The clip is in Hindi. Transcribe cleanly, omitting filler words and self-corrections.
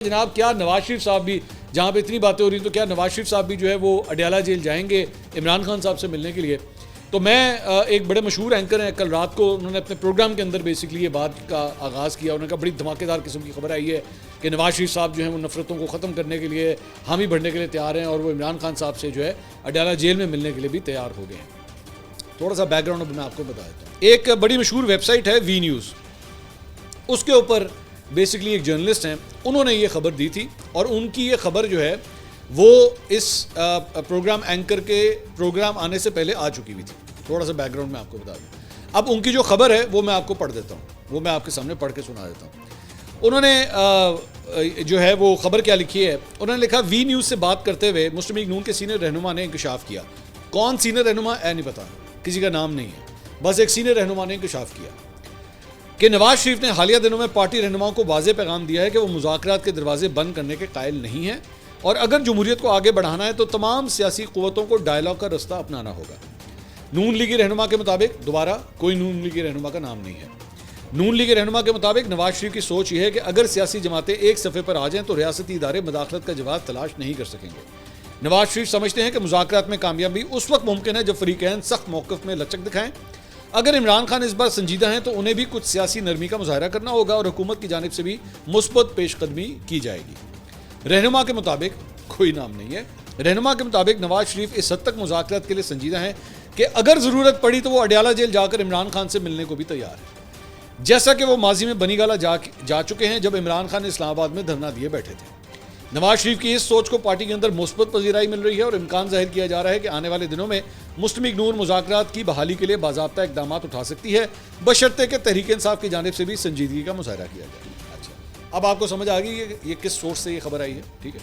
जनाब क्या नवाज शरीफ साहब भी, जहाँ पे इतनी बातें हो रही तो क्या नवाज शरीफ साहब भी जो है वो अडयाला जेल जाएंगे इमरान खान साहब से मिलने के लिए। तो मैं एक बड़े मशहूर एंकर हैं, कल रात को उन्होंने अपने प्रोग्राम के अंदर बेसिकली ये बात का आगाज़ किया। उन्होंने कहा बड़ी धमाकेदार किस्म की खबर आई है कि नवाज शरीफ साहब जो है वो नफरतों को ख़त्म करने के लिए हामी भरने के लिए तैयार हैं और वो इमरान खान साहब से जो है अडयाला जेल में मिलने के लिए भी तैयार हो गए हैं। थोड़ा सा बैकग्राउंड अब मैं आपको बता देता हूँ। एक बड़ी मशहूर वेबसाइट है वी न्यूज़, उसके ऊपर बेसिकली एक जर्नलिस्ट हैं, उन्होंने ये खबर दी थी और उनकी ये खबर जो है वो इस प्रोग्राम एंकर के प्रोग्राम आने से पहले आ चुकी हुई थी। थोड़ा सा बैकग्राउंड मैं आपको बता दूँ। अब उनकी जो खबर है वो मैं आपको पढ़ देता हूँ, वो मैं आपके सामने पढ़ के सुना देता हूँ। उन्होंने जो है वो खबर क्या लिखी है, उन्होंने लिखा वी न्यूज़ से बात करते हुए मुस्लिम लीग नून के सीनियर रहनुमा ने इंकशाफ किया। कौन सीनियर रहनुमा है नहीं पता, किसी का नाम नहीं है, बस एक सीनियर रहनुमा ने इंकशाफ किया कि नवाज शरीफ ने हालिया दिनों में पार्टी रहनुमाओं को वाज़ेह पैगाम दिया है कि वो मुज़ाकरात के दरवाजे बंद करने के कायल नहीं है और अगर जमहूरियत को आगे बढ़ाना है तो तमाम सियासी क़ुव्वतों को डायलॉग का रास्ता अपनाना होगा। नून लीगी रहनुमा के मुताबिक, दोबारा कोई नून लीगी रहनुमा का नाम नहीं है, नून लीगी रहनुमा के मुताबिक नवाज शरीफ की सोच ये है कि अगर सियासी जमातें एक सफ़े पर आ जाएँ तो रियासती इदारे मदाखलत का जवाब तलाश नहीं कर सकेंगे। नवाज शरीफ समझते हैं कि मुज़ाकरात में कामयाबी उस वक्त मुमकिन है जब फ़रीक़ैन सख्त मौक़िफ़ में लचक दिखाएं। अगर इमरान खान इस बार संजीदा हैं तो उन्हें भी कुछ सियासी नरमी का मुजाहरा करना होगा और हुकूमत की जानिब से भी मुस्बत पेशकदमी की जाएगी। रहनुमा के मुताबिक, कोई नाम नहीं है, रहनुमा के मुताबिक नवाज शरीफ इस हद तक मुज़ाकरात के लिए संजीदा हैं कि अगर ज़रूरत पड़ी तो वो अडयाला जेल जाकर इमरान खान से मिलने को भी तैयार है, जैसा कि वो माजी में बनीगाला जा चुके हैं जब इमरान खान इस्लामाबाद में धरना दिए बैठे थे। नवाज शरीफ की इस सोच को पार्टी के अंदर मुस्बत पजीराई मिल रही है और इम्कान जाहिर किया जा रहा है कि आने वाले दिनों में मुस्लिम लीग नून मुज़ाकरात की बहाली के लिए बाज़ाब्ता इक़दाम उठा सकती है, बशर्ते के तहरीक इंसाफ की जानिब से भी संजीदगी का मुजाहरा किया जाए। अच्छा, अब आपको समझ आ गई ये किस सोर्स से ये खबर आई है, ठीक है।